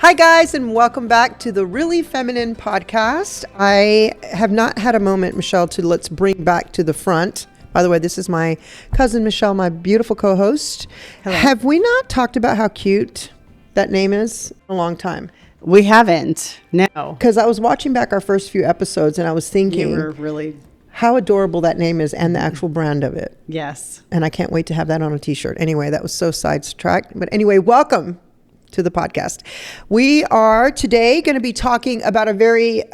Hi, guys, and welcome back to the Really Feminine podcast. I have not had a moment, Michelle, to let's bring back to the front. By the way, this is my cousin, Michelle, my beautiful co-host. Hello. Have we not talked about how cute that name is in a long time? We haven't, no. Because I was watching back our first few episodes, and I was thinking... You were really... How adorable that name is and the actual brand of it. Yes. And I can't wait to have that on a t-shirt. Anyway, that was so sidetracked. But anyway, welcome to the podcast. We are today going to be talking about a very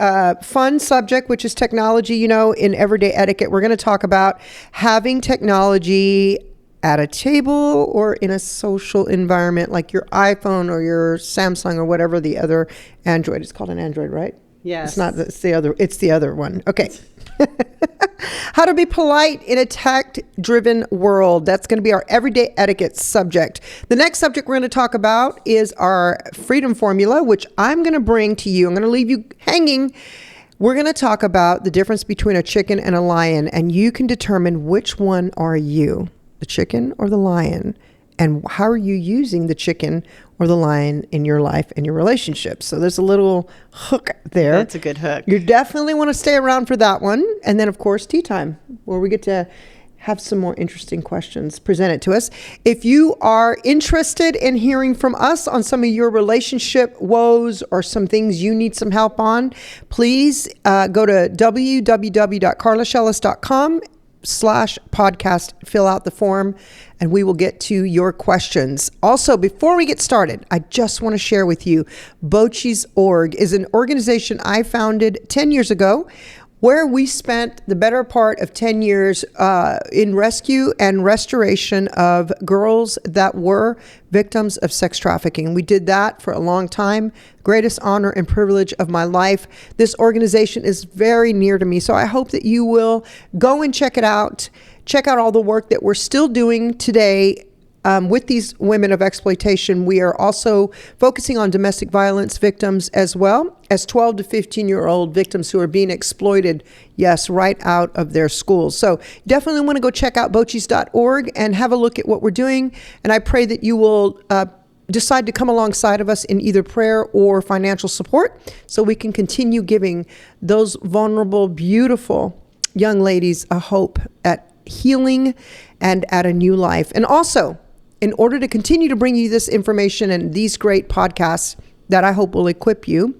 fun subject, which is technology. You know, in everyday etiquette, we're going to talk about having technology at a table or in a social environment like your iPhone or your Samsung or whatever the other Android. It's called an Android, right? Yes. It's the other one. Okay. How to be polite in a tech-driven world. That's going to be our everyday etiquette subject. The next subject we're going to talk about is our freedom formula, which I'm going to bring to you. I'm going to leave you hanging. We're going to talk about the difference between a chicken and a lion, and you can determine which one are you, the chicken or the lion, and how are you using the chicken or the lion in your life and your relationship. So there's a little hook there. That's a good hook. You definitely want to stay around for that one. And then, of course, tea time, where we get to have some more interesting questions presented to us. If you are interested in hearing from us on some of your relationship woes or some things you need some help on, please go to www.carlashellis.com/podcast, fill out the form, and we will get to your questions. Also, before we get started, I just want to share with you, Bochi's Org is an organization I founded 10 years ago, where we spent the better part of 10 years in rescue and restoration of girls that were victims of sex trafficking. We did that for a long time. Greatest honor and privilege of my life. This organization is very near to me, so I hope that you will go and check it out. Check out all the work that we're still doing today with these women of exploitation. We are also focusing on domestic violence victims as well as 12 to 15-year-old victims who are being exploited, yes, right out of their schools. So definitely want to go check out bochis.org and have a look at what we're doing. And I pray that you will decide to come alongside of us in either prayer or financial support so we can continue giving those vulnerable, beautiful young ladies a hope at healing and at a new life. And also, in order to continue to bring you this information and these great podcasts that I hope will equip you,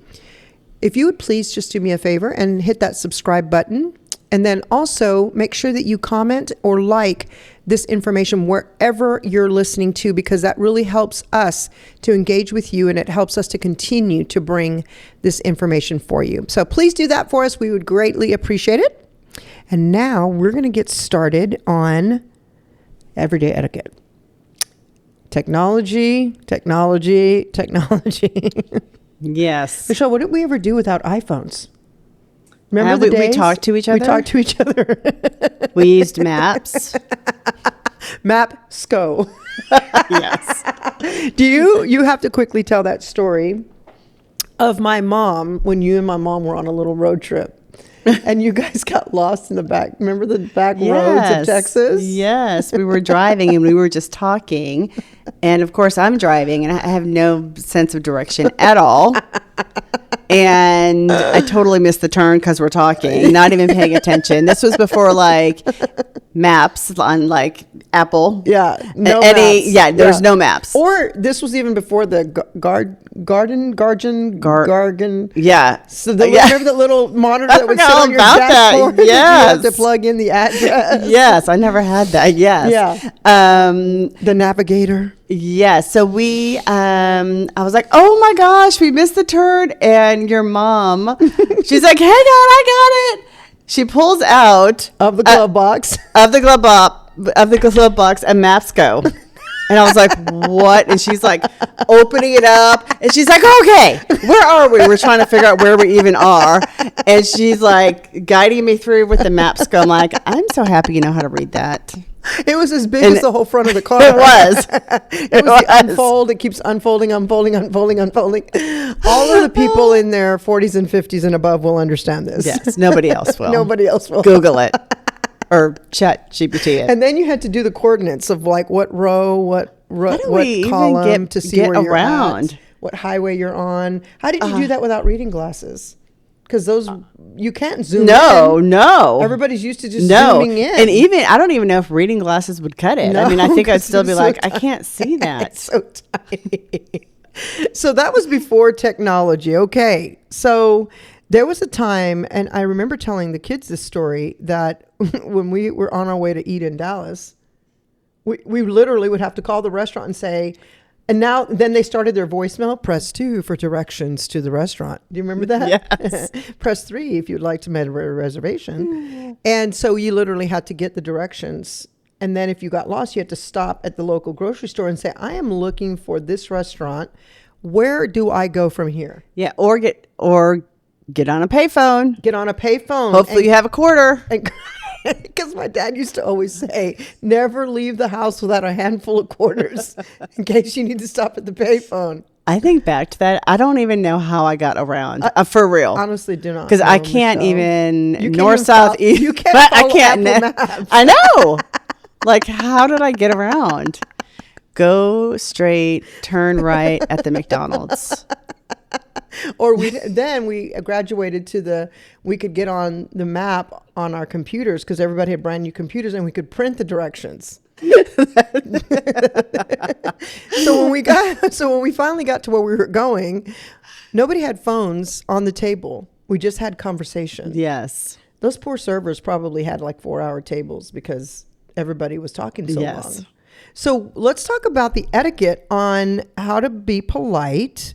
if you would please just do me a favor and hit that subscribe button. And then also make sure that you comment or like this information wherever you're listening to, because that really helps us to engage with you and it helps us to continue to bring this information for you. So please do that for us. We would greatly appreciate it. And now we're going to get started on everyday etiquette. Technology. Yes. Michelle, what did we ever do without iPhones? Remember the days? We talked to each other? We talked to each other. We used maps. Mapsco. Yes. You have to quickly tell that story of my mom when you and my mom were on a little road trip. And you guys got lost in the back. Remember the back roads of Texas? Yes. We were driving and we were just talking. And of course, I'm driving and I have no sense of direction at all. And I totally missed the turn because we're talking, not even paying attention. This was before like maps on like Apple. Yeah. No maps. Yeah, there's no maps. Or this was even before the garden. Yeah. So remember the little monitor that would sit on your dashboard? Yes. You had to plug in the address. Yes, I never had that. Yes. Yeah. The navigator. Yeah. So I was like, oh my gosh, we missed the turn. And your mom, she's like, hang on, I got it. She pulls out of the glove box. Of the glove box, and maps go. And I was like, what? And she's like opening it up. And she's like, okay, where are we? We're trying to figure out where we even are. And she's like guiding me through with the maps go. I'm like, I'm so happy you know how to read that. It was as big as the whole front of the car. It was. It was the unfold. It keeps unfolding. All of the people in their 40s and 50s and above will understand this. Yes, nobody else will. Nobody else will. Google it. Or chat GPT it. And then you had to do the coordinates of like what row, what column to see where you're at. what highway you're on. How did you do that without reading glasses? Because those, you can't zoom in. No. Everybody's used to just zooming in. And even, I don't even know if reading glasses would cut it. I mean, I think I'd still be like, I can't see that. It's so tiny. So that was before technology. Okay. So there was a time, and I remember telling the kids this story, that when we were on our way to eat in Dallas, we literally would have to call the restaurant and say, and then they started their voicemail, press 2 for directions to the restaurant. Do you remember that? Yes. Press 3 if you'd like to make a reservation. And so you literally had to get the directions. And then if you got lost, you had to stop at the local grocery store and say, I am looking for this restaurant. Where do I go from here? Yeah. Or get on a payphone. Get on a payphone. Hopefully you have a quarter. Because my dad used to always say, never leave the house without a handful of quarters in case you need to stop at the payphone. I think back to that. I don't even know how I got around. For real. Honestly, do not. Because I can't even You north, can't south, even east. you can't But I follow can't. Apple Maps. I know. Like, how did I get around? Go straight, turn right at the McDonald's. Or we graduated to we could get on the map on our computers because everybody had brand new computers and we could print the directions. So when we finally got to where we were going, nobody had phones on the table. We just had conversation. Yes. Those poor servers probably had like 4-hour tables because everybody was talking so long. So let's talk about the etiquette on how to be polite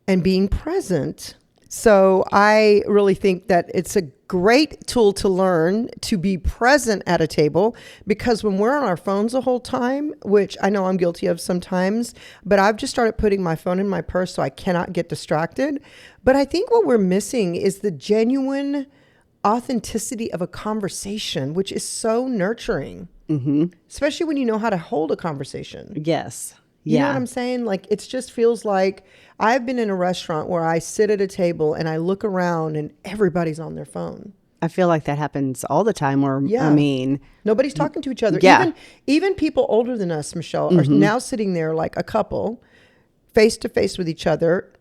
and being present. So I really think that it's a great tool to learn to be present at a table, because when we're on our phones the whole time, which I know I'm guilty of sometimes, but I've just started putting my phone in my purse so I cannot get distracted. But I think what we're missing is the genuine authenticity of a conversation, which is so nurturing, especially when you know how to hold a conversation. Yes. You know what I'm saying? Like, it just feels like I've been in a restaurant where I sit at a table and I look around and everybody's on their phone. I feel like that happens all the time. Or I mean, nobody's talking to each other. Yeah. Even people older than us, Michelle, are now sitting there like a couple, face to face with each other,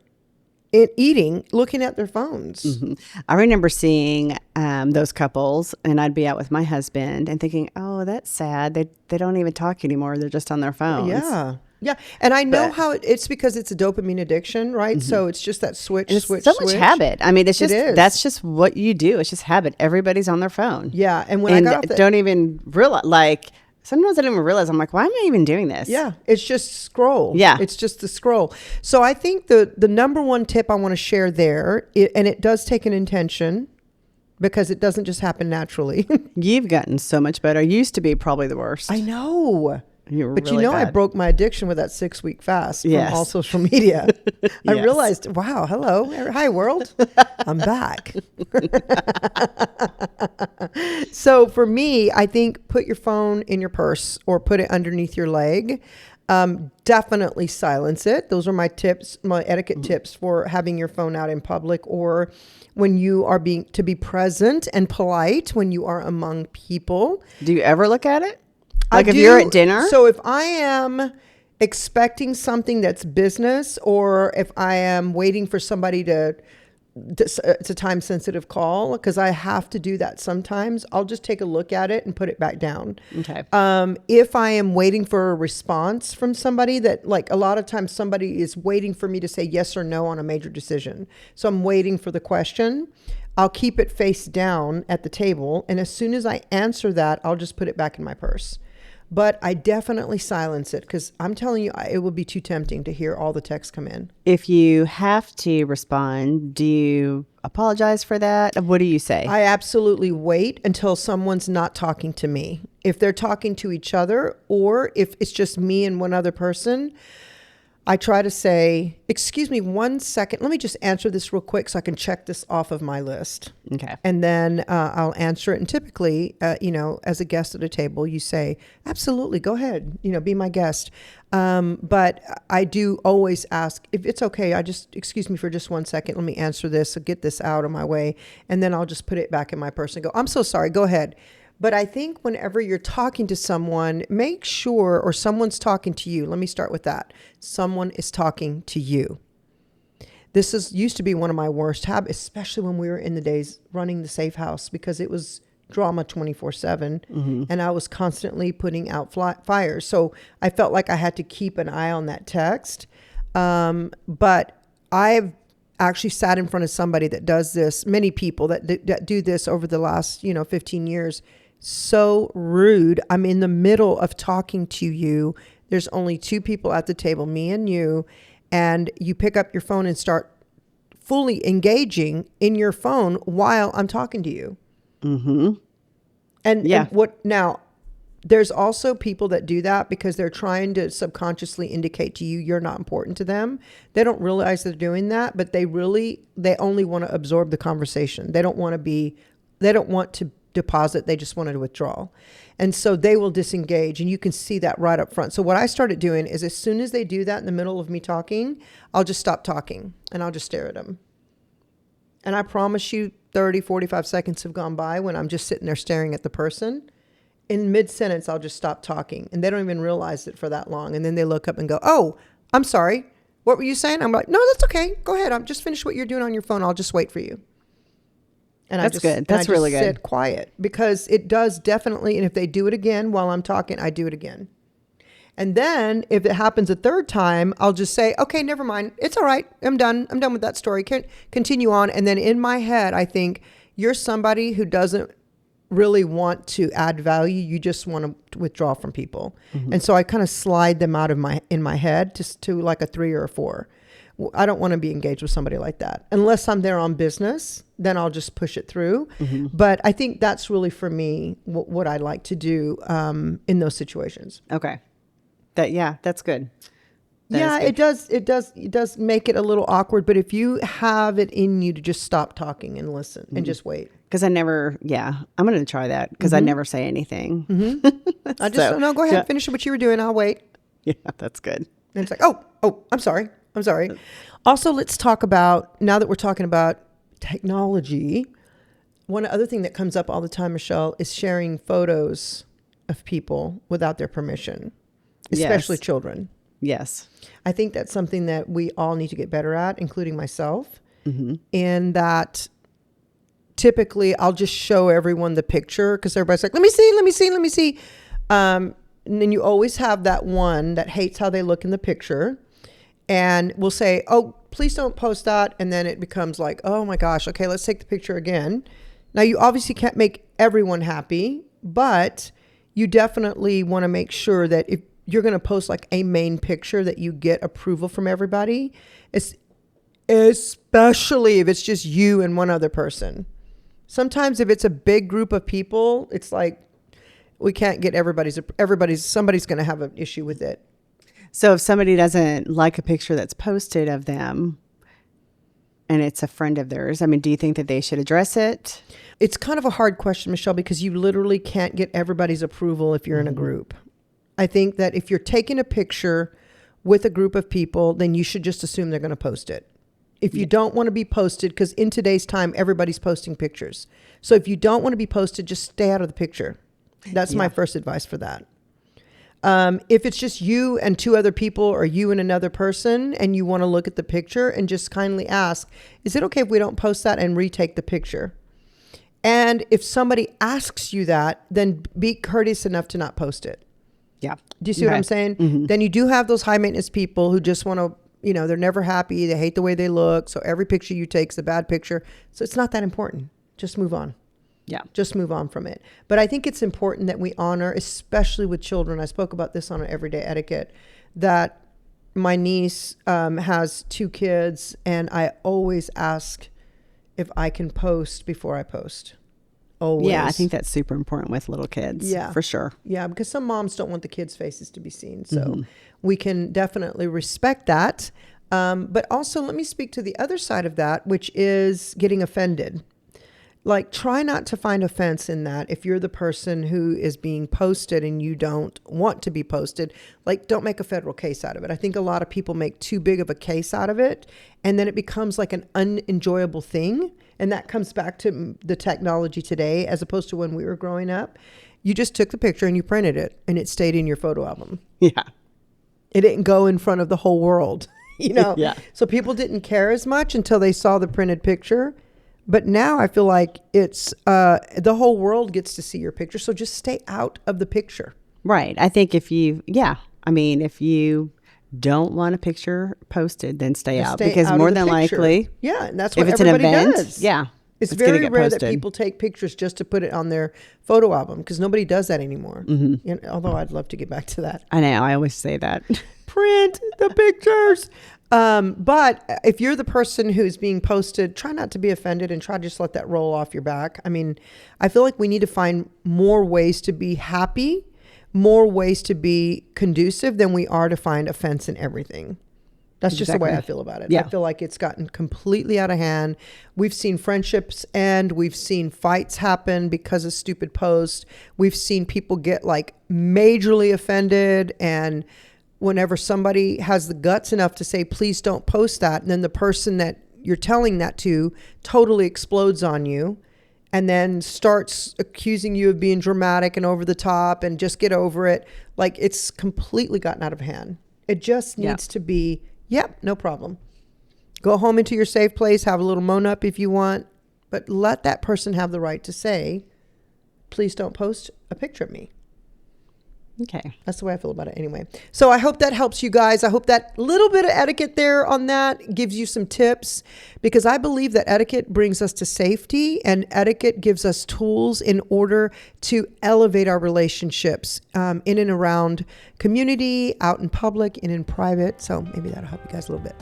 eating, looking at their phones. I remember seeing those couples, and I'd be out with my husband and thinking, oh, that's sad. They don't even talk anymore. They're just on their phones. Yeah. And I know how it's because it's a dopamine addiction, right? So it's just that switch. So much habit. I mean, it's just, that's just what you do. It's just habit. Everybody's on their phone. Yeah. And when I got off don't even realize, like, sometimes I don't even realize, I'm like, why am I even doing this? Yeah. It's just scroll. Yeah. It's just the scroll. So I think the number one tip I want to share there, and it does take an intention, because it doesn't just happen naturally. You've gotten so much better. You used to be probably the worst. I know. But really I bad. broke my addiction with that 6-week fast from all social media. I realized, wow, hello. Hi, world. I'm back. So for me, I think put your phone in your purse or put it underneath your leg. Definitely silence it. Those are my tips, my etiquette tips for having your phone out in public, or when you are to be present and polite when you are among people. Do you ever look at it? Like if you're at dinner? So if I am expecting something that's business, or if I am waiting for somebody it's a time sensitive call, because I have to do that sometimes, I'll just take a look at it and put it back down. Okay. If I am waiting for a response from somebody, that, like, a lot of times somebody is waiting for me to say yes or no on a major decision. So I'm waiting for the question. I'll keep it face down at the table. And as soon as I answer that, I'll just put it back in my purse. But I definitely silence it, because I'm telling you, it will be too tempting to hear all the texts come in. If you have to respond, do you apologize for that? What do you say? I absolutely wait until someone's not talking to me. If they're talking to each other, or if it's just me and one other person, I try to say, excuse me 1 second. Let me just answer this real quick so I can check this off of my list. Okay. And then I'll answer it. And typically, as a guest at a table, you say, absolutely, go ahead, be my guest. But I do always ask, if it's okay, excuse me for just 1 second. Let me answer this, so get this out of my way. And then I'll just put it back in my purse and go, I'm so sorry, go ahead. But I think whenever you're talking to someone, make sure, or someone's talking to you. Let me start with that. Someone is talking to you. This used to be one of my worst habits, especially when we were in the days running the safe house, because it was drama 24/7, and I was constantly putting out fires. So I felt like I had to keep an eye on that text. But I've actually sat in front of somebody that does this, many people that do this over the last 15 years. So rude. I'm in the middle of talking to you. There's only two people at the table, me and you pick up your phone and start fully engaging in your phone while I'm talking to you. And what now? There's also people that do that because they're trying to subconsciously indicate to you you're not important to them. They don't realize they're doing that, but they only want to absorb the conversation. They don't want to deposit. They just wanted to withdraw. And so they will disengage, and you can see that right up front. So what I started doing is as soon as they do that in the middle of me talking, I'll just stop talking and I'll just stare at them. And I promise you 30, 45 seconds have gone by when I'm just sitting there staring at the person. In mid-sentence, I'll just stop talking, and they don't even realize it for that long. And then they look up and go, "Oh, I'm sorry. What were you saying?" I'm like, "No, that's okay. Go ahead. I'm just finished what you're doing on your phone. I'll just wait for you." And that's good. That's really good. Sit quiet, because it does definitely. And if they do it again while I'm talking, I do it again. And then if it happens a third time, I'll just say, "Okay, never mind. It's all right. I'm done. I'm done with that story. Can't continue on." And then in my head, I think you're somebody who doesn't really want to add value. You just want to withdraw from people. And so I kind of slide them out of in my head just to like a 3 or a 4. I don't want to be engaged with somebody like that. Unless I'm there on business, then I'll just push it through. But I think that's really for me what I like to do in those situations. Okay. That's good. It does make it a little awkward, but if you have it in you to just stop talking and listen and just wait. Because I'm going to try that because I never say anything. I just, no, go ahead, finish what you were doing. I'll wait. Yeah, that's good. And it's like, oh, I'm sorry. Also, let's talk about, now that we're talking about technology, one other thing that comes up all the time, Michelle, is sharing photos of people without their permission, especially children. Yes. I think that's something that we all need to get better at, including myself, in that typically I'll just show everyone the picture because everybody's like, let me see. And then you always have that one that hates how they look in the picture and will say, "Oh, please don't post that." And then it becomes like, "Oh my gosh, okay, let's take the picture again." Now you obviously can't make everyone happy, but you definitely want to make sure that if you're going to post like a main picture that you get approval from everybody, especially if it's just you and one other person. Sometimes if it's a big group of people, it's like we can't get somebody's going to have an issue with it. So if somebody doesn't like a picture that's posted of them and it's a friend of theirs, I mean, do you think that they should address it? It's kind of a hard question, Michelle, because you literally can't get everybody's approval if you're in a group. I think that if you're taking a picture with a group of people, then you should just assume they're going to post it. If you don't want to be posted, because in today's time, everybody's posting pictures. So if you don't want to be posted, just stay out of the picture. That's my first advice for that. If it's just you and 2 other people or you and another person and you want to look at the picture and just kindly ask, is it okay if we don't post that and retake the picture? And if somebody asks you that, then be courteous enough to not post it. Yeah. Do you see what I'm saying? Then you do have those high maintenance people who just want to, they're never happy. They hate the way they look. So every picture you take is a bad picture. So it's not that important. Just move on. Yeah. Just move on from it. But I think it's important that we honor, especially with children. I spoke about this on an Everyday Etiquette, that my niece has 2 kids, and I always ask if I can post before I post. Always. Yeah, I think that's super important with little kids. Yeah. For sure. Yeah, because some moms don't want the kids' faces to be seen. So we can definitely respect that. But also let me speak to the other side of that, which is getting offended. like, try not to find offense in that. If you're the person who is being posted and you don't want to be posted, like, don't make a federal case out of it. I think a lot of people make too big of a case out of it, and then it becomes like an unenjoyable thing. And that comes back to the technology today, as opposed to when we were growing up. You just took the picture and you printed it, and it stayed in your photo album. Yeah. It didn't go in front of the whole world, you know? Yeah. So people didn't care as much until they saw the printed picture. But now I feel like it's the whole world gets to see your picture. So just stay out of the picture. Right. I think if you don't want a picture posted, then stay out. Because out more of the than picture. likely, Yeah, and that's what if it's an everybody event, does. yeah, It's gonna very get rare posted. that people take pictures just to put it on their photo album, because nobody does that anymore. Mm-hmm. You know, although I'd love to get back to that. I know. I always say that. Print the pictures. But if you're the person who's being posted, try not to be offended and try to just let that roll off your back. I mean, I feel like we need to find more ways to be happy, more ways to be conducive than we are to find offense in everything. That's just the way I feel about it. Yeah. I feel like it's gotten completely out of hand. We've seen friendships end. We've seen fights happen because of stupid posts. We've seen people get like majorly offended, and whenever somebody has the guts enough to say, please don't post that, and then the person that you're telling that to totally explodes on you and then starts accusing you of being dramatic and over the top and just get over it. Like, it's completely gotten out of hand. It just needs to be, yep, no problem. Go home into your safe place, have a little moan up if you want, but let that person have the right to say, please don't post a picture of me. Okay. That's the way I feel about it anyway. So I hope that helps you guys. I hope that little bit of etiquette there on that gives you some tips, because I believe that etiquette brings us to safety, and etiquette gives us tools in order to elevate our relationships in and around community, out in public, and in private. So maybe that'll help you guys a little bit.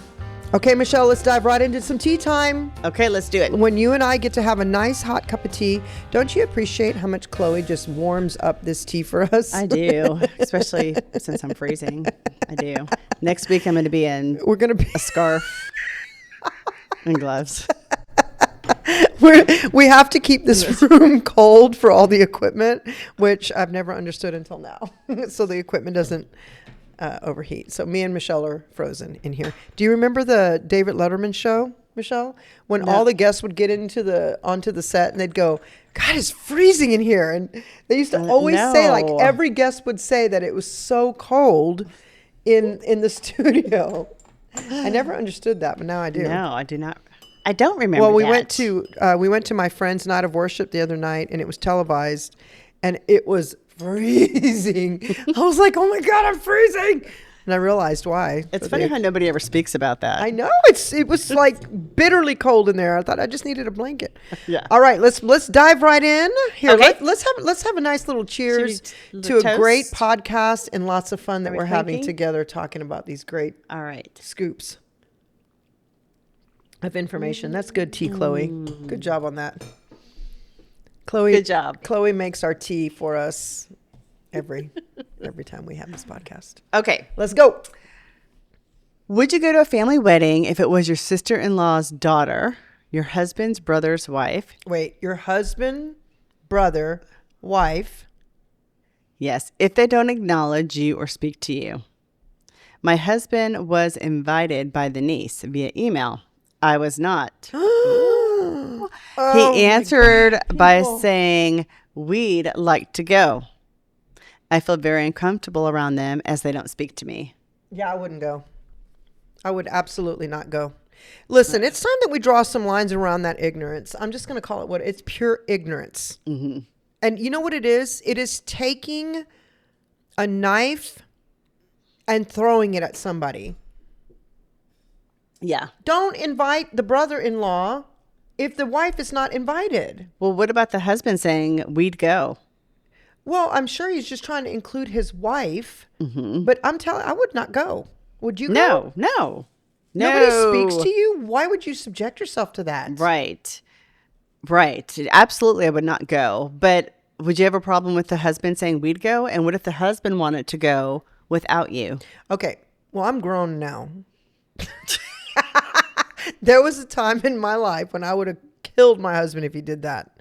Okay, Michelle, let's dive right into some tea time. Okay, let's do it. When you and I get to have a nice hot cup of tea, don't you appreciate how much Chloe just warms up this tea for us? I do, especially since I'm freezing. I do. Next week, I'm going to be in a scarf and gloves. We have to keep this room cold for all the equipment, which I've never understood until now. So the equipment doesn't overheat. So me and Michelle are frozen in here. Do you remember the David Letterman show, Michelle? When all the guests would get onto the set and they'd go, God, it's freezing in here. And they used to always say, like, every guest would say that it was so cold in the studio. I never understood that, but now I do. No, I do not. I don't remember. Well, we went to my friend's night of worship the other night, and it was televised, and it was freezing. I was like, oh my God, I'm freezing. And I realized why. It's funny how nobody ever speaks about that. I know. It was like bitterly cold in there. I thought I just needed a blanket. Yeah. All right, let's dive right in. Here, okay. let's have a nice little cheers to toast? a great podcast and lots of fun that we're having clinking? together talking about these great All right. scoops of information. That's good tea, Chloe. Good job on that. Chloe, good job. Chloe makes our tea for us every time we have this podcast. Okay, let's go. Would you go to a family wedding if it was your sister-in-law's daughter, your husband's brother's wife? Wait, your husband, brother, wife? Yes, if they don't acknowledge you or speak to you. My husband was invited by the niece via email. I was not. He answered by saying, we'd like to go. I feel very uncomfortable around them as they don't speak to me. Yeah, I wouldn't go. I would absolutely not go. Listen, it's time that we draw some lines around that ignorance. I'm just going to call it it's pure ignorance. Mm-hmm. And you know what it is? It is taking a knife and throwing it at somebody. Yeah. Don't invite the brother-in-law if the wife is not invited. Well, what about the husband saying we'd go? Well, I'm sure he's just trying to include his wife, but I would not go. Would you go? No. Nobody speaks to you? Why would you subject yourself to that? Right. Absolutely, I would not go. But would you have a problem with the husband saying we'd go? And what if the husband wanted to go without you? Okay. Well, I'm grown now. There was a time in my life when I would have killed my husband if he did that.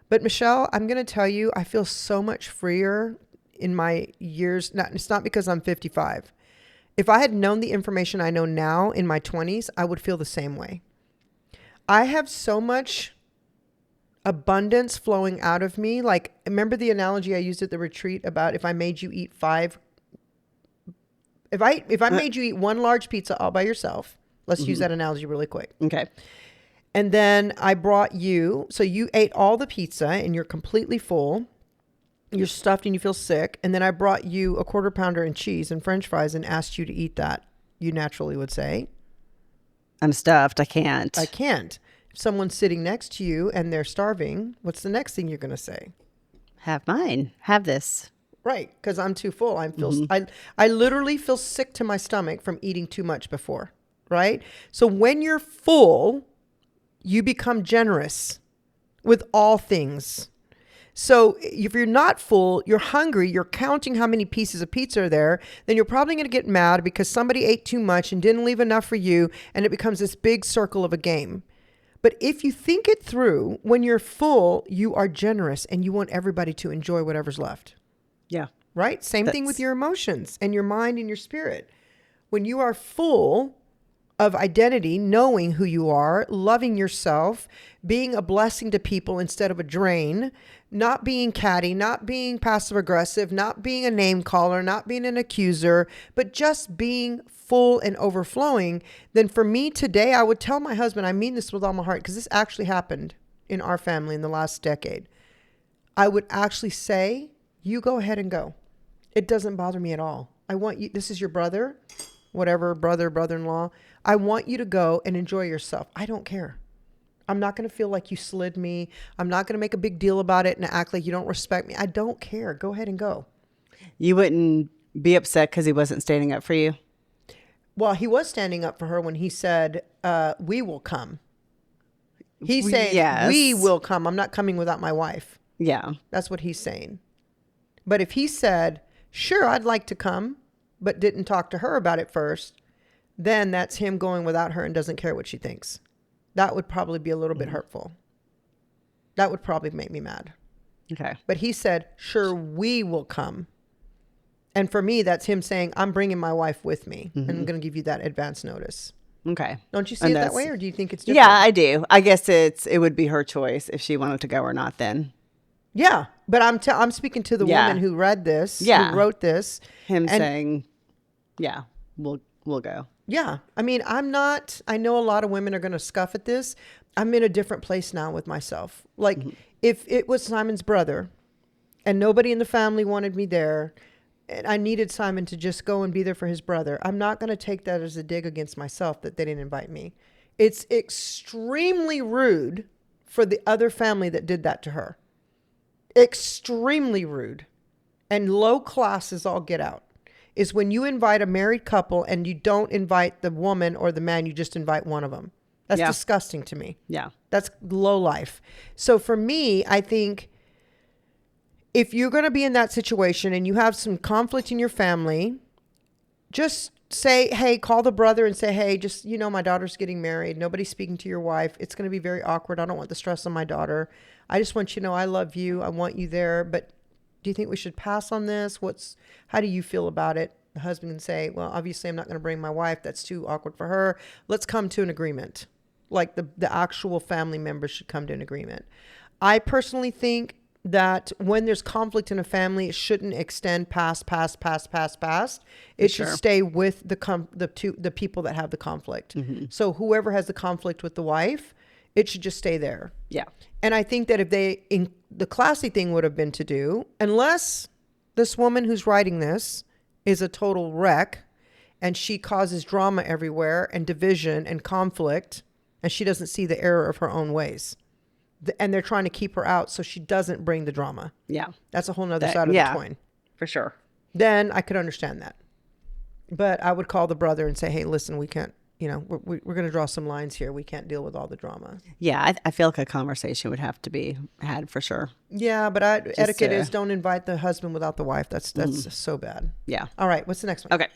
But Michelle, I'm going to tell you, I feel so much freer in my years. It's not because I'm 55. If I had known the information I know now in my 20s, I would feel the same way. I have so much abundance flowing out of me. Like, remember the analogy I used at the retreat about if I made you eat if I made you eat one large pizza all by yourself, let's use that analogy really quick. Okay. And then I brought you, so you ate all the pizza and you're completely full. You're stuffed and you feel sick. And then I brought you a quarter pounder and cheese and French fries and asked you to eat that. You naturally would say, I'm stuffed. I can't. I can't. If someone's sitting next to you and they're starving, what's the next thing you're going to say? Have mine. Have this. Right. Because I'm too full. I literally feel sick to my stomach from eating too much before. Right. So when you're full, you become generous with all things. So if you're not full, you're hungry, you're counting how many pieces of pizza are there, then you're probably going to get mad because somebody ate too much and didn't leave enough for you, and it becomes this big circle of a game. But if you think it through, when you're full, you are generous and you want everybody to enjoy whatever's left. Yeah. Right? Same thing with your emotions and your mind and your spirit. When you are full of identity, knowing who you are, loving yourself, being a blessing to people instead of a drain, not being catty, not being passive aggressive, not being a name caller, not being an accuser, but just being full and overflowing, then for me today, I would tell my husband, I mean this with all my heart, because this actually happened in our family in the last decade. I would actually say, you go ahead and go. It doesn't bother me at all. I want you, this is your brother, whatever, brother-in-law. I want you to go and enjoy yourself. I don't care. I'm not going to feel like you slid me. I'm not going to make a big deal about it and act like you don't respect me. I don't care. Go ahead and go. You wouldn't be upset because he wasn't standing up for you? Well, he was standing up for her when he said, we will come. He's saying, yes. We will come. I'm not coming without my wife. Yeah. That's what he's saying. But if he said, sure, I'd like to come, but didn't talk to her about it first, then that's him going without her and doesn't care what she thinks. That would probably be a little bit hurtful. That would probably make me mad. Okay. But he said, sure, we will come. And for me, that's him saying, I'm bringing my wife with me. And I'm going to give you that advance notice. Okay. Don't you see it that way? Or do you think it's different? Yeah, I do. I guess it would be her choice if she wanted to go or not then. Yeah. But I'm speaking to the woman who read this, who wrote this. Him saying, yeah, we'll go. Yeah. I mean, I know a lot of women are going to scoff at this. I'm in a different place now with myself. Like if it was Simon's brother and nobody in the family wanted me there and I needed Simon to just go and be there for his brother, I'm not going to take that as a dig against myself that they didn't invite me. It's extremely rude for the other family that did that to her. Extremely rude and low class as all get out. Is when you invite a married couple and you don't invite the woman or the man, you just invite one of them. That's disgusting to me. Yeah. That's low life. So for me, I think if you're going to be in that situation and you have some conflict in your family, just say, hey, call the brother and say, hey, just, my daughter's getting married. Nobody's speaking to your wife. It's going to be very awkward. I don't want the stress on my daughter. I just want you to know I love you. I want you there. But do you think we should pass on this? How do you feel about it? The husband can say, well, obviously I'm not going to bring my wife. That's too awkward for her. Let's come to an agreement. Like the actual family members should come to an agreement. I personally think that when there's conflict in a family, it shouldn't extend past. It should stay with the people that have the conflict. Mm-hmm. So whoever has the conflict with the wife, it should just stay there. Yeah. And I think that if the classy thing would have been to do, unless this woman who's writing this is a total wreck and she causes drama everywhere and division and conflict and she doesn't see the error of her own ways. And they're trying to keep her out so she doesn't bring the drama. Yeah. That's a whole nother side of the coin. For sure. Then I could understand that. But I would call the brother and say, hey, listen, we can't, we're going to draw some lines here. We can't deal with all the drama. Yeah, I feel like a conversation would have to be had for sure. Yeah, but etiquette is don't invite the husband without the wife. That's so bad. Yeah. All right, what's the next one? Okay.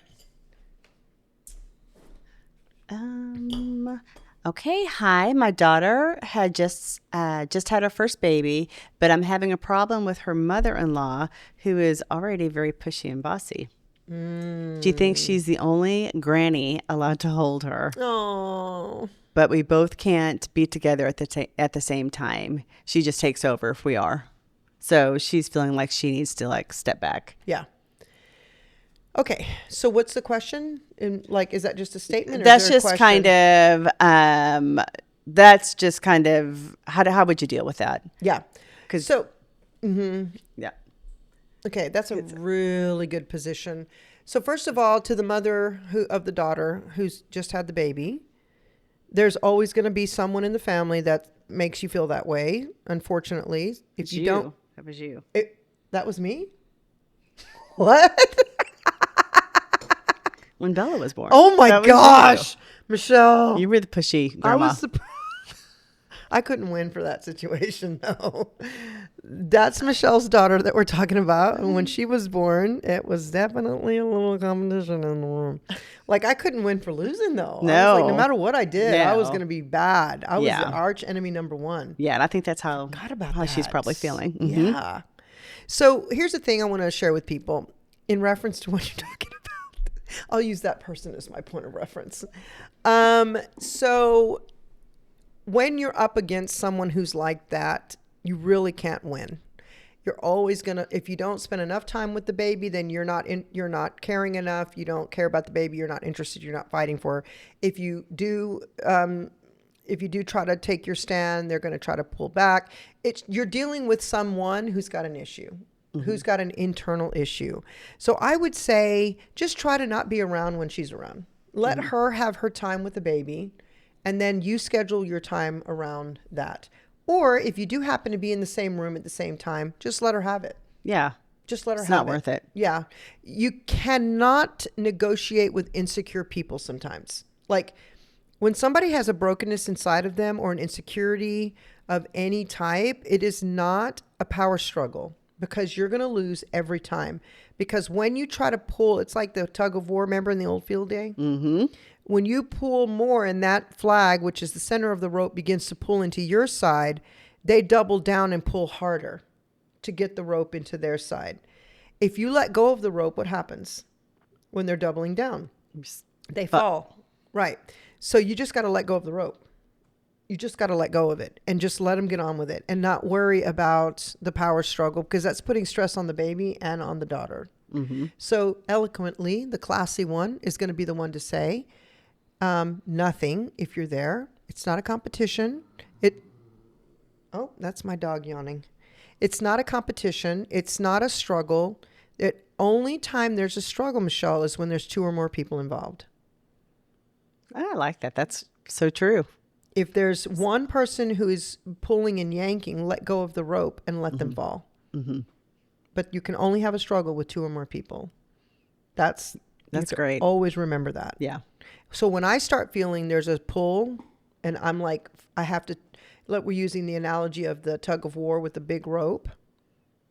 Okay, hi. My daughter had just had her first baby, but I'm having a problem with her mother-in-law, who is already very pushy and bossy. She thinks she's the only granny allowed to hold her, Oh. but we both can't be together at the same time. She just takes over if we are. So she's feeling like she needs to like step back. Yeah. Okay. So what's the question? Is that just a statement? Or That's is there a just question? kind of how would you deal with that? Yeah. 'Cause- So, Yeah. okay, that's a really good position. So first of all, to the mother of the daughter who's just had the baby, there's always going to be someone in the family that makes you feel that way. Unfortunately, if you don't, that was you. That was me. What? When Bella was born. Oh my That was gosh, Michelle! You were the pushy I grandma. was. I couldn't win for that situation, though. That's Michelle's daughter that we're talking about. And when she was born, it was definitely a little competition in the room. Like, I couldn't win for losing, though. I was like, no matter what I did, I was No. going to be bad. I was Yeah. the arch enemy number one. Yeah, and I think that's how she's that. probably feeling. Mhm. Yeah. So here's the thing I want to share with people in reference to what you're talking about. I'll use that person as my point of reference. So when you're up against someone who's like that, you really can't win. You're always gonna, if you don't spend enough time with the baby, then you're not caring enough. You don't care about the baby. You're not interested. You're not fighting for her. If you do try to take your stand, they're going to try to pull back. You're dealing with someone who's got an issue, who's got an internal issue. So I would say just try to not be around when she's around. Let her have her time with the baby, and then you schedule your time around that. Or if you do happen to be in the same room at the same time, just let her have it. Yeah. Just let her It's have not worth it. Yeah. You cannot negotiate with insecure people sometimes. Like when somebody has a brokenness inside of them or an insecurity of any type, it is not a power struggle because you're going to lose every time. Because when you try to pull, it's like the tug of war, remember in the old field day? Mm-hmm. When you pull more and that flag, which is the center of the rope, begins to pull into your side, they double down and pull harder to get the rope into their side. If you let go of the rope, what happens when they're doubling down? They fall. Right. So you just got to let go of the rope. You just got to let go of it and just let them get on with it and not worry about the power struggle because that's putting stress on the baby and on the daughter. Mm-hmm. So eloquently, the classy one is going to be the one to say, nothing if you're there. It's not a competition. Oh, that's my dog yawning. It's not a competition. It's not a struggle. The only time there's a struggle, Michelle, is when there's two or more people involved. I like that. That's so true. If there's one person who is pulling and yanking, let go of the rope and let them fall. Mm-hmm. But you can only have a struggle with two or more people. That's great. Always remember that. Yeah. So when I start feeling there's a pull and I'm like, I have to, we're using the analogy of the tug of war with the big rope.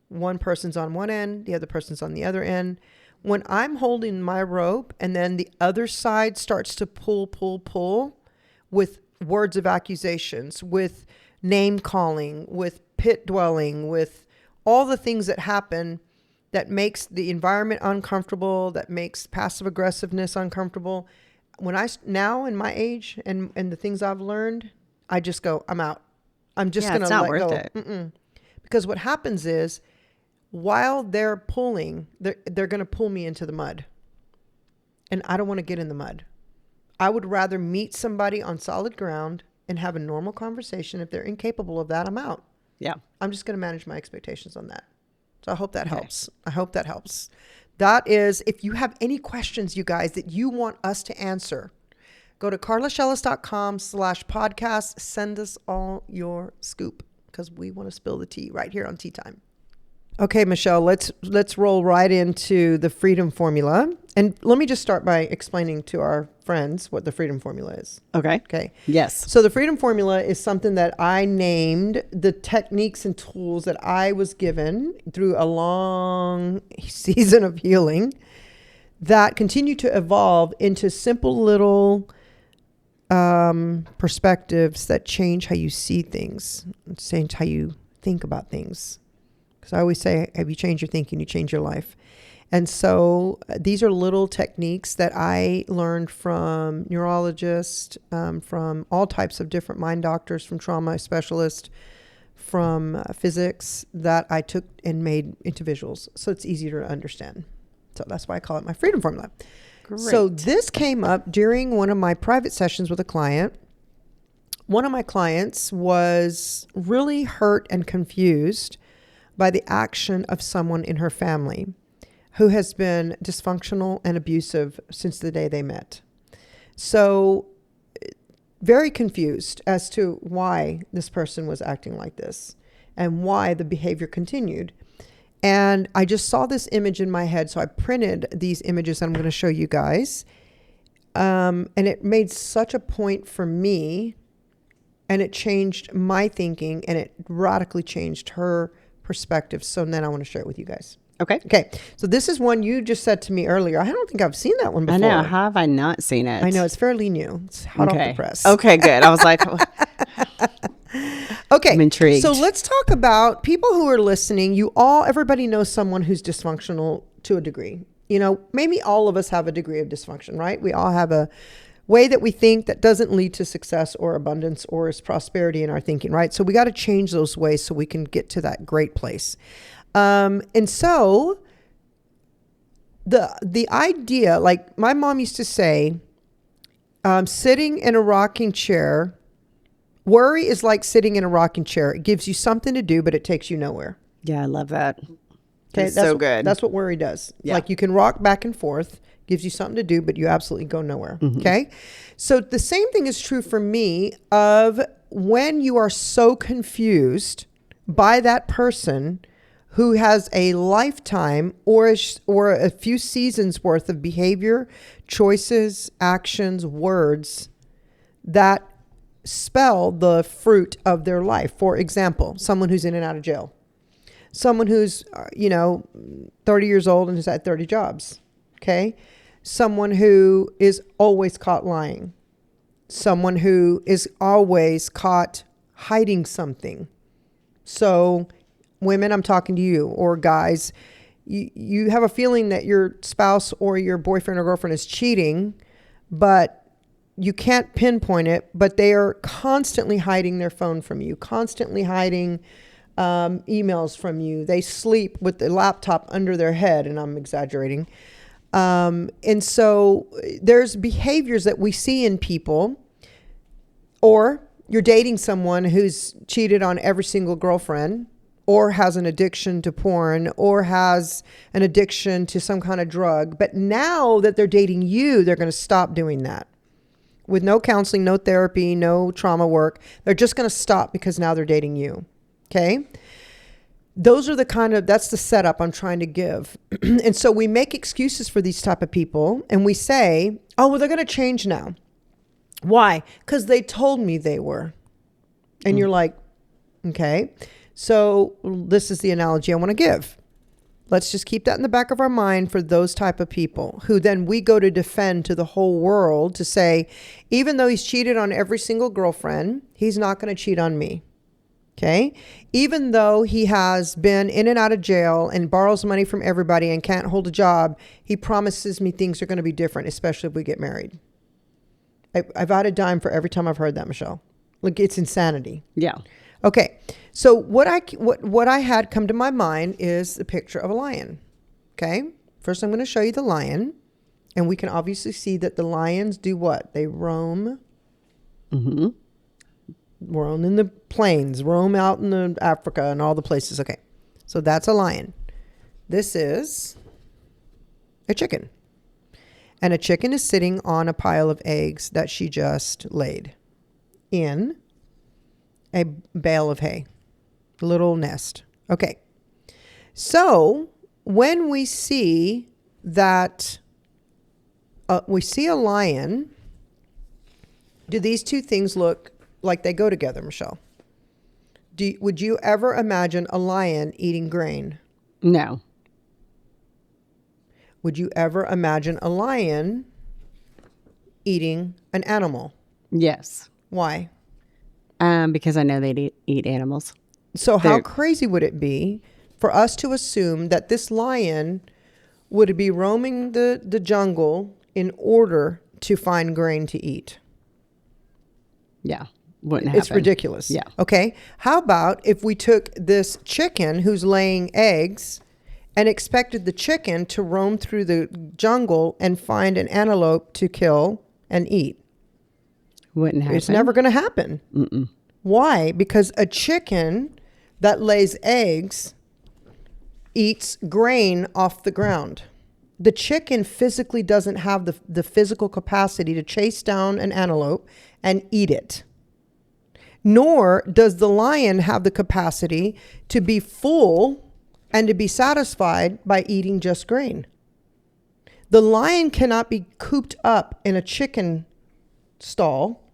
One person's on one end, the other person's on the other end. When I'm holding my rope and then the other side starts to pull with words of accusations, with name calling, with pit dwelling, with all the things that happen that makes the environment uncomfortable, that makes passive aggressiveness uncomfortable. Now in my age and the things I've learned, I just go, I'm out. I'm just going to let go. It's not worth it. Because what happens is while they're pulling, they're going to pull me into the mud. And I don't want to get in the mud. I would rather meet somebody on solid ground and have a normal conversation. If they're incapable of that, I'm out. Yeah. I'm just going to manage my expectations on that. So I hope that helps. I hope that helps. That is, if you have any questions, you guys, that you want us to answer, go to carlashellis.com/podcast. Send us all your scoop because we want to spill the tea right here on Tea Time. Okay, Michelle, let's roll right into the freedom formula. And let me just start by explaining to our friends what the freedom formula is. Okay. Okay. Yes. So the freedom formula is something that I named the techniques and tools that I was given through a long season of healing that continue to evolve into simple little perspectives that change how you see things, change how you think about things. Because I always say, if you change your thinking, you change your life. And so these are little techniques that I learned from neurologists, from all types of different mind doctors, from trauma specialists, from physics, that I took and made into visuals. So it's easier to understand. So that's why I call it my freedom formula. Great. So this came up during one of my private sessions with a client. One of my clients was really hurt and confused by the action of someone in her family who has been dysfunctional and abusive since the day they met. So very confused as to why this person was acting like this and why the behavior continued. And I just saw this image in my head, so I printed these images that I'm going to show you guys. And it made such a point for me, and it changed my thinking, and it radically changed her perspective. So then I want to share it with you guys. Okay. Okay. So this is one you just said to me earlier. I don't think I've seen that one before. I know. How have I not seen it? I know. It's fairly new. It's hot off the press. Okay, good. I was like, okay. I'm intrigued. So let's talk about people who are listening. Everybody knows someone who's dysfunctional to a degree. You know, maybe all of us have a degree of dysfunction, right? We all have a way that we think that doesn't lead to success or abundance or is prosperity in our thinking, right? So we got to change those ways so we can get to that great place. And so the idea, like my mom used to say, sitting in a rocking chair, worry is like sitting in a rocking chair. It gives you something to do, but it takes you nowhere. Yeah, I love that. Okay, that's so good. That's what worry does. Yeah. Like you can rock back and forth, gives you something to do, but you absolutely go nowhere. Mm-hmm. Okay. So the same thing is true for me of when you are so confused by that person who has a lifetime or a few seasons worth of behavior, choices, actions, words that spell the fruit of their life. For example, someone who's in and out of jail. Someone who's, 30 years old and has had 30 jobs. Okay. Someone who is always caught lying. Someone who is always caught hiding something. So women, I'm talking to you, or guys, you have a feeling that your spouse or your boyfriend or girlfriend is cheating, but you can't pinpoint it, but they are constantly hiding their phone from you, constantly hiding emails from you. They sleep with the laptop under their head, and I'm exaggerating. And so there's behaviors that we see in people, or you're dating someone who's cheated on every single girlfriend, or has an addiction to porn, or has an addiction to some kind of drug. But now that they're dating you, they're going to stop doing that. With no counseling, no therapy, no trauma work. They're just going to stop because now they're dating you. Okay? Those are that's the setup I'm trying to give. And so we make excuses for these type of people, and we say, oh, well, they're going to change now. Why? Because they told me they were. And you're like, okay. So this is the analogy I want to give. Let's just keep that in the back of our mind for those type of people who then we go to defend to the whole world to say, even though he's cheated on every single girlfriend, he's not going to cheat on me. Okay. Even though he has been in and out of jail and borrows money from everybody and can't hold a job, he promises me things are going to be different, especially if we get married. I've had a dime for every time I've heard that, Michelle. Like, it's insanity. Yeah. Okay. So what I had come to my mind is the picture of a lion. Okay. First, I'm going to show you the lion, and we can obviously see that the lions do what? They roam. Mm-hmm. Roam in the plains, roam out in the Africa and all the places. Okay. So that's a lion. This is a chicken. And a chicken is sitting on a pile of eggs that she just laid in a bale of hay, a little nest. Okay. So when we see that, we see a lion, do these two things look like they go together, Michelle? Would you ever imagine a lion eating grain? No. Would you ever imagine a lion eating an animal? Yes. Why? Because I know they eat animals. So how crazy would it be for us to assume that this lion would be roaming the jungle in order to find grain to eat? Yeah. Wouldn't happen. It's ridiculous. Yeah. Okay. How about if we took this chicken who's laying eggs and expected the chicken to roam through the jungle and find an antelope to kill and eat? Wouldn't happen. It's never going to happen. Mm-mm. Why? Because a chicken that lays eggs eats grain off the ground. The chicken physically doesn't have the physical capacity to chase down an antelope and eat it. Nor does the lion have the capacity to be full and to be satisfied by eating just grain. The lion cannot be cooped up in a chicken stall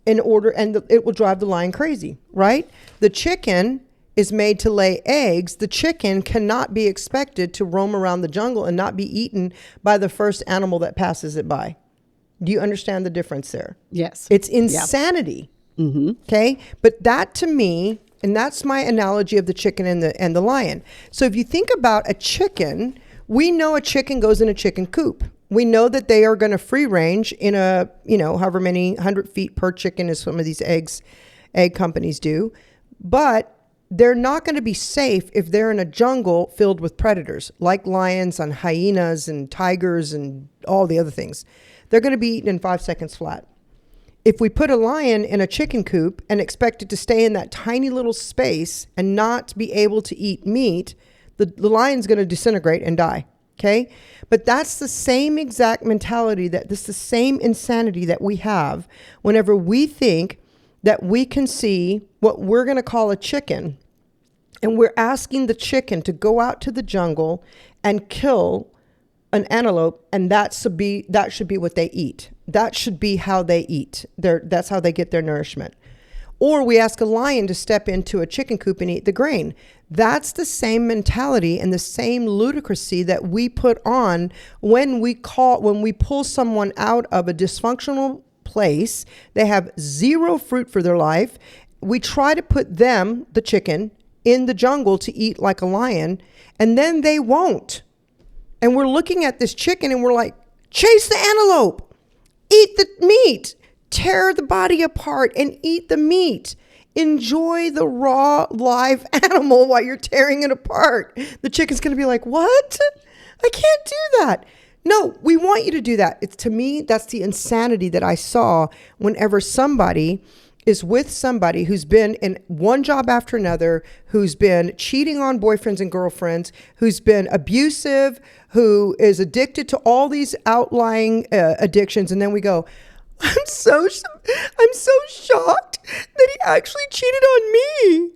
in order, and it will drive the lion crazy, right? The chicken is made to lay eggs. The chicken cannot be expected to roam around the jungle and not be eaten by the first animal that passes it by. Do you understand the difference there? Yes. It's insanity. Yeah. Mm-hmm. Okay. But that to me, and that's my analogy of the chicken and the lion. So if you think about a chicken, we know a chicken goes in a chicken coop. We know that they are going to free range in a, however many 100 feet per chicken as some of these egg companies do. But they're not going to be safe if they're in a jungle filled with predators like lions and hyenas and tigers and all the other things. They're going to be eaten in 5 seconds flat. If we put a lion in a chicken coop and expect it to stay in that tiny little space and not be able to eat meat, the lion's going to disintegrate and die. Okay. But that's the same exact mentality, the same insanity that we have whenever we think that we can see what we're going to call a chicken, and we're asking the chicken to go out to the jungle and kill an antelope, and that should be what they eat. That should be how they eat. That's how they get their nourishment. Or we ask a lion to step into a chicken coop and eat the grain. That's the same mentality and the same ludicrousy that we put on when we pull someone out of a dysfunctional place. They have zero fruit for their life. We try to put them, the chicken, in the jungle to eat like a lion, and then they won't. And we're looking at this chicken and we're like, chase the antelope, eat the meat, tear the body apart and eat the meat. Enjoy the raw live animal while you're tearing it apart. The chicken's going to be like, what? I can't do that. No, we want you to do that. To me, that's the insanity that I saw whenever somebody is with somebody who's been in one job after another, who's been cheating on boyfriends and girlfriends, who's been abusive, who is addicted to all these outlying addictions. And then we go, I'm so shocked that he actually cheated on me.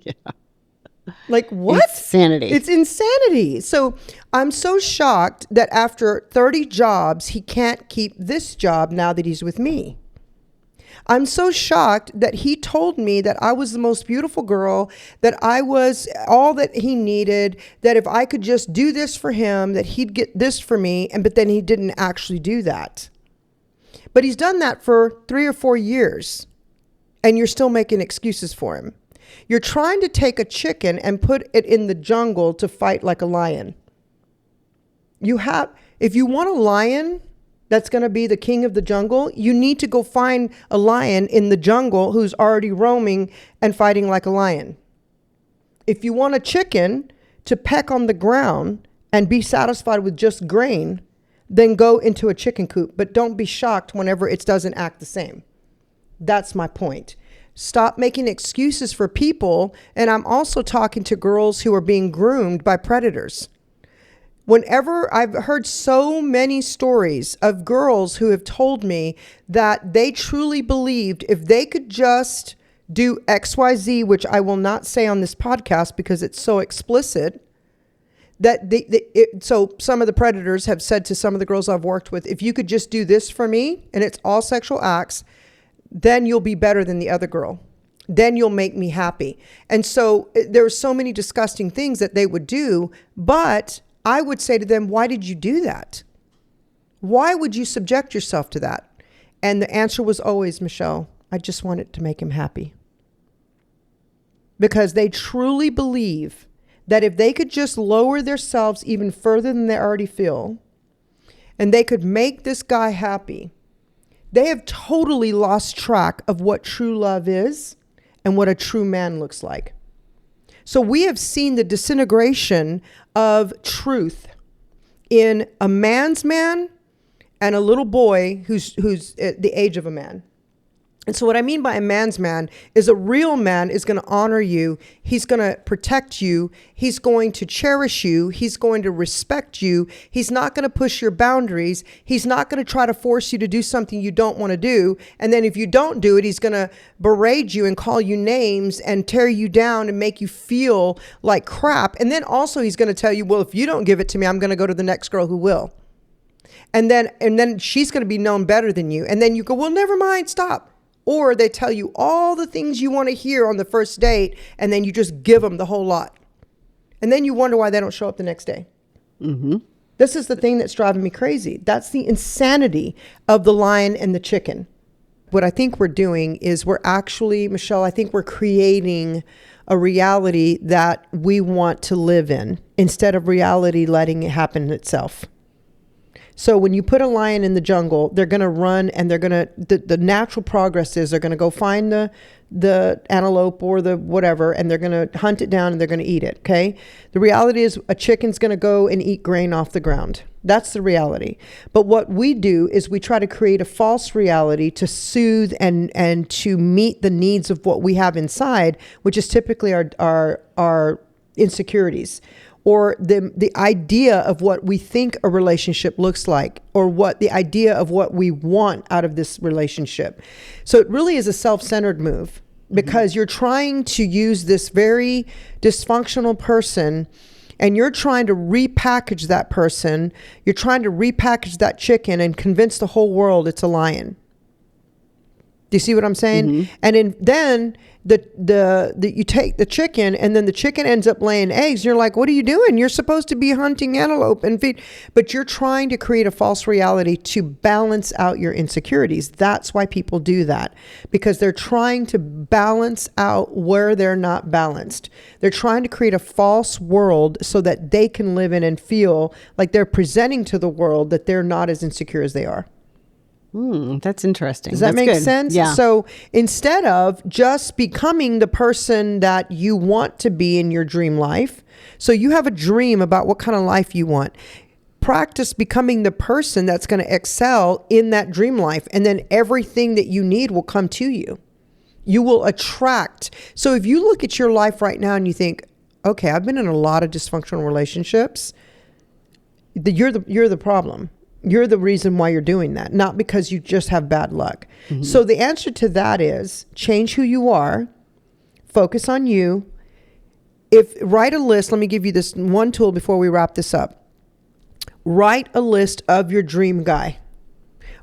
Yeah. Like what? Insanity. It's insanity. So I'm so shocked that after 30 jobs, he can't keep this job now that he's with me. I'm so shocked that he told me that I was the most beautiful girl, that I was all that he needed, that if I could just do this for him, that he'd get this for me, but then he didn't actually do that. But he's done that for 3 or 4 years, and you're still making excuses for him. You're trying to take a chicken and put it in the jungle to fight like a lion. If you want a lion that's going to be the king of the jungle, you need to go find a lion in the jungle who's already roaming and fighting like a lion. If you want a chicken to peck on the ground and be satisfied with just grain, then go into a chicken coop. But don't be shocked whenever it doesn't act the same. That's my point. Stop making excuses for people. And I'm also talking to girls who are being groomed by predators. Whenever I've heard so many stories of girls who have told me that they truly believed if they could just do XYZ, which I will not say on this podcast because it's so explicit, that so some of the predators have said to some of the girls I've worked with, if you could just do this for me, and it's all sexual acts, then you'll be better than the other girl. Then you'll make me happy. And so there were so many disgusting things that they would do, but I would say to them, why did you do that? Why would you subject yourself to that? And the answer was always, Michelle, I just want it to make him happy. Because they truly believe that if they could just lower themselves even further than they already feel, and they could make this guy happy, they have totally lost track of what true love is and what a true man looks like. So we have seen the disintegration of truth in a man's man and a little boy who's at the age of a man. And so what I mean by a man's man is a real man is going to honor you. He's going to protect you. He's going to cherish you. He's going to respect you. He's not going to push your boundaries. He's not going to try to force you to do something you don't want to do. And then if you don't do it, he's going to berate you and call you names and tear you down and make you feel like crap. And then also he's going to tell you, well, if you don't give it to me, I'm going to go to the next girl who will. And then she's going to be known better than you. And then you go, well, never mind, stop. Or they tell you all the things you want to hear on the first date, and then you just give them the whole lot. And then you wonder why they don't show up the next day. Mm-hmm. This is the thing that's driving me crazy. That's the insanity of the lion and the chicken. What I think we're doing is we're actually, Michelle, I think we're creating a reality that we want to live in instead of reality letting it happen itself. So when you put a lion in the jungle, they're going to run and they're going to, the natural progress is they're going to go find the antelope or the whatever, and they're going to hunt it down and they're going to eat it. Okay. The reality is a chicken's going to go and eat grain off the ground. That's the reality. But what we do is we try to create a false reality to soothe and to meet the needs of what we have inside, which is typically our insecurities. Or the idea of what we think a relationship looks like, or what the idea of what we want out of this relationship. So it really is a self-centered move, because you're trying to use this very dysfunctional person and you're trying to repackage that person. You're trying to repackage that chicken and convince the whole world it's a lion. Do you see what I'm saying? Mm-hmm. And then you take the chicken, and then the chicken ends up laying eggs. And you're like, what are you doing? You're supposed to be hunting antelope and feed, but you're trying to create a false reality to balance out your insecurities. That's why people do that, because they're trying to balance out where they're not balanced. They're trying to create a false world so that they can live in and feel like they're presenting to the world that they're not as insecure as they are. That's interesting. Does that make sense? Yeah. So instead of just becoming the person that you want to be in your dream life, so you have a dream about what kind of life you want, practice becoming the person that's going to excel in that dream life. And then everything that you need will come to you. You will attract. So if you look at your life right now and you think, okay, I've been in a lot of dysfunctional relationships, you're the problem. You're the reason why you're doing that, not because you just have bad luck. Mm-hmm. So the answer to that is change who you are, focus on you. Write a list. Let me give you this one tool before we wrap this up. Write a list of your dream guy.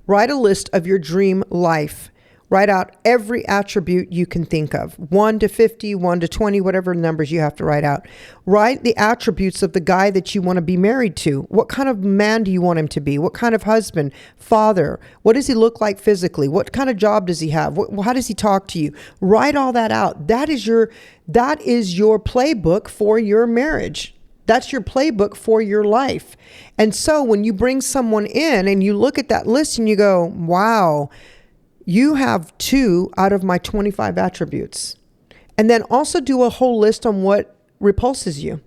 Write a list of your dream life. Write out every attribute you can think of, 1 to 50, 1 to 20, whatever numbers you have to write out. Write the attributes of the guy that you want to be married to. What kind of man do you want him to be? What kind of husband, father? What does he look like physically? What kind of job does he have? How does he talk to you? Write all that out. That is your playbook for your marriage. That's your playbook for your life. And so when you bring someone in and you look at that list and you go, wow, you have 2 out of my 25 attributes. And then also do a whole list on what repulses you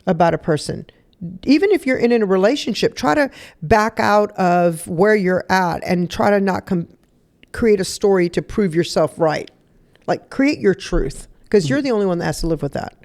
about a person. Even if you're in a relationship, try to back out of where you're at and try to not create a story to prove yourself right. Like, create your truth, because you're the only one that has to live with that.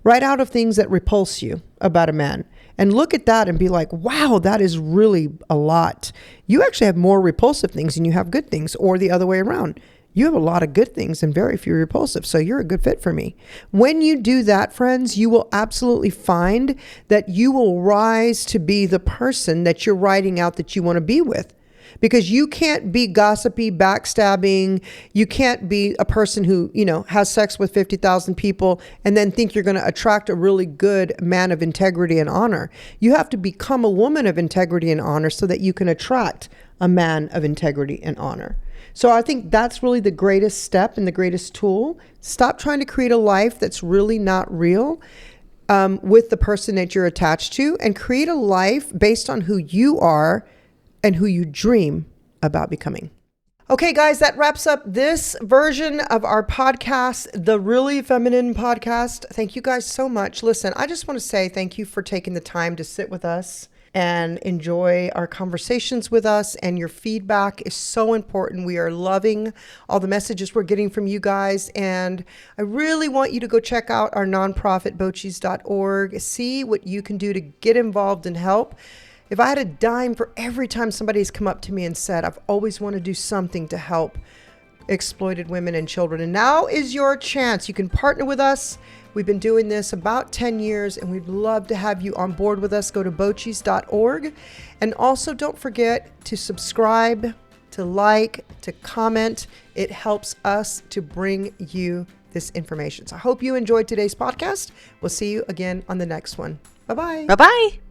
Write out of things that repulse you about a man. And look at that and be like, wow, that is really a lot. You actually have more repulsive things than you have good things, or the other way around. You have a lot of good things and very few repulsive. So you're a good fit for me. When you do that, friends, you will absolutely find that you will rise to be the person that you're writing out that you want to be with. because you can't be gossipy, backstabbing. You can't be a person who, has sex with 50,000 people and then think you're going to attract a really good man of integrity and honor. You have to become a woman of integrity and honor so that you can attract a man of integrity and honor. So I think that's really the greatest step and the greatest tool. Stop trying to create a life that's really not real with the person that you're attached to, and create a life based on who you are and who you dream about becoming. Okay, guys, that wraps up this version of our podcast, the Really Feminine Podcast. Thank you guys so much. Listen, I just want to say thank you for taking the time to sit with us and enjoy our conversations with us. And your feedback is so important. We are loving all the messages we're getting from you guys. And I really want you to go check out our nonprofit, bochis.org. See what you can do to get involved and help. If I had a dime for every time somebody's come up to me and said, I've always wanted to do something to help exploited women and children. And now is your chance. You can partner with us. We've been doing this about 10 years, and we'd love to have you on board with us. Go to bochis.org. And also don't forget to subscribe, to like, to comment. It helps us to bring you this information. So I hope you enjoyed today's podcast. We'll see you again on the next one. Bye-bye. Bye-bye.